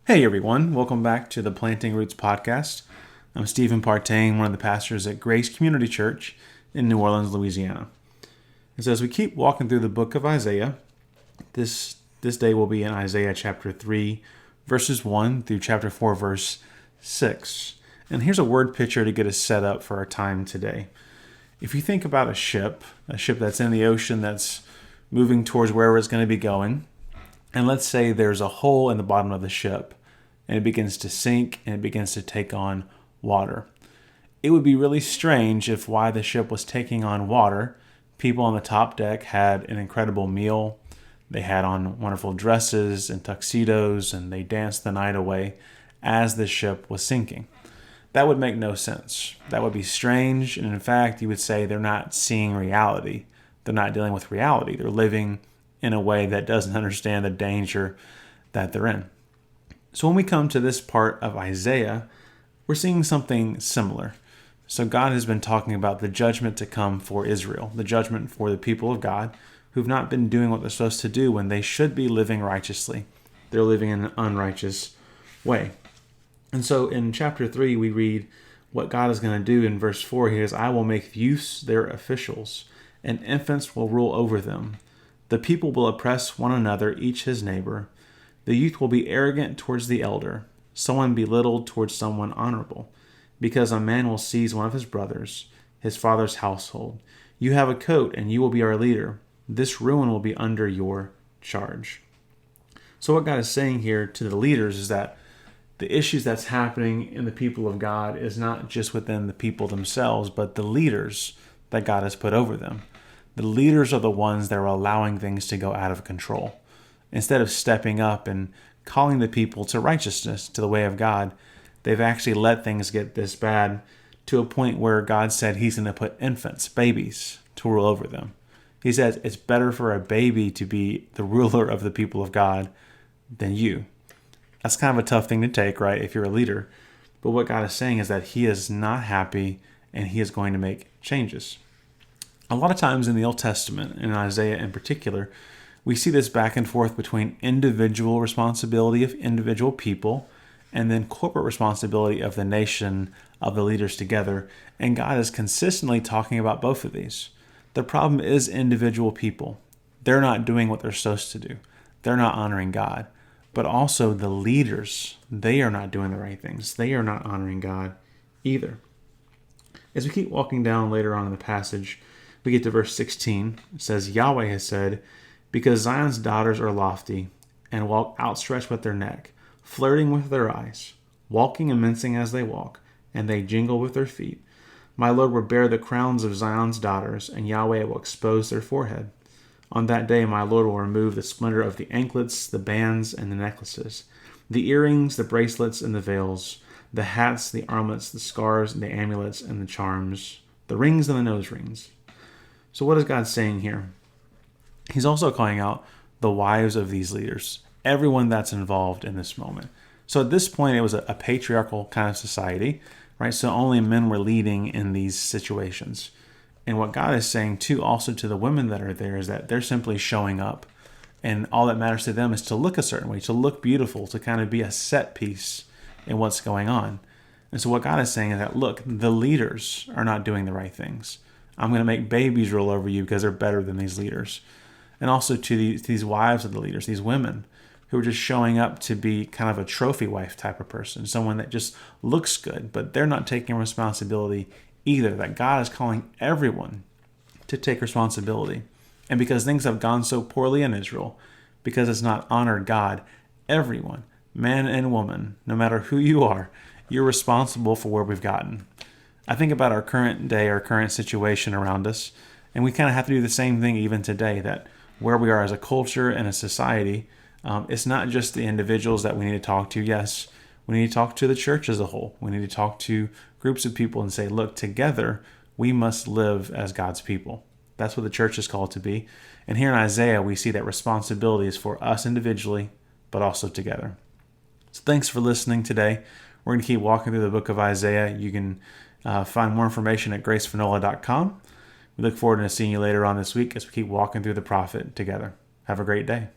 Hey everyone, welcome back to the Planting Roots podcast. I'm Stephen Partain, one of the pastors at Grace Community Church in New Orleans, Louisiana. And so as we keep walking through the book of Isaiah, this day will be in Isaiah chapter 3, verses 1 through chapter 4, verse 6. And here's a word picture to get us set up for our time today. If you think about a ship that's in the ocean that's moving towards wherever it's going to be going, and let's say there's a hole in the bottom of the ship, and it begins to sink and it begins to take on water. It would be really strange if while the ship was taking on water, people on the top deck had an incredible meal. They had on wonderful dresses and tuxedos, and they danced the night away as the ship was sinking. That would make no sense. That would be strange, and in fact, you would say they're not seeing reality. They're not dealing with reality. They're living in a way that doesn't understand the danger that they're in. So when we come to this part of Isaiah, we're seeing something similar. So God has been talking about the judgment to come for Israel, the judgment for the people of God who've not been doing what they're supposed to do when they should be living righteously. They're living in an unrighteous way. And so in chapter 3, we read what God is going to do in verse 4. He says, I will make youths their officials, and infants will rule over them. The people will oppress one another, each his neighbor. The youth will be arrogant towards the elder, someone belittled towards someone honorable, because a man will seize one of his brothers, his father's household. You have a coat, and you will be our leader. This ruin will be under your charge. So what God is saying here to the leaders is that the issues that's happening in the people of God is not just within the people themselves, but the leaders that God has put over them. The leaders are the ones that are allowing things to go out of control. Instead of stepping up and calling the people to righteousness, to the way of God, they've actually let things get this bad to a point where God said he's going to put infants, babies, to rule over them. He says it's better for a baby to be the ruler of the people of God than you. That's kind of a tough thing to take, right, if you're a leader. But what God is saying is that he is not happy and he is going to make changes. A lot of times in the Old Testament, in Isaiah in particular, we see this back and forth between individual responsibility of individual people and then corporate responsibility of the nation, of the leaders together. And God is consistently talking about both of these. The problem is individual people. They're not doing what they're supposed to do. They're not honoring God. But also the leaders, they are not doing the right things. They are not honoring God either. As we keep walking down later on in the passage, we get to verse 16. It says, Yahweh has said, because Zion's daughters are lofty and walk outstretched with their neck, flirting with their eyes, walking and mincing as they walk, and they jingle with their feet. My Lord will bear the crowns of Zion's daughters, and Yahweh will expose their forehead. On that day, my Lord will remove the splendor of the anklets, the bands, and the necklaces, the earrings, the bracelets, and the veils, the hats, the armlets, the scarves, the amulets, and the charms, the rings and the nose rings. So what is God saying here? He's also calling out the wives of these leaders, everyone that's involved in this moment. So at this point, it was a patriarchal kind of society, right? So only men were leading in these situations. And what God is saying too, also to the women that are there, is that they're simply showing up. And all that matters to them is to look a certain way, to look beautiful, to kind of be a set piece in what's going on. And so what God is saying is that, look, the leaders are not doing the right things. I'm going to make babies rule over you because they're better than these leaders. And also to these wives of the leaders, these women who are just showing up to be kind of a trophy wife type of person, someone that just looks good, but they're not taking responsibility either, that God is calling everyone to take responsibility. And because things have gone so poorly in Israel, because it's not honored God, everyone, man and woman, no matter who you are, you're responsible for where we've gotten. I think about our current day, our current situation around us, and we kind of have to do the same thing even today, that where we are as a culture and a society, it's not just the individuals that we need to talk to. Yes, we need to talk to the church as a whole. We need to talk to groups of people and say, look, together, we must live as God's people. That's what the church is called to be. And here in Isaiah, we see that responsibility is for us individually, but also together. So thanks for listening today. We're going to keep walking through the book of Isaiah. You can find more information at gracefanola.com. We look forward to seeing you later on this week as we keep walking through the prophet together. Have a great day.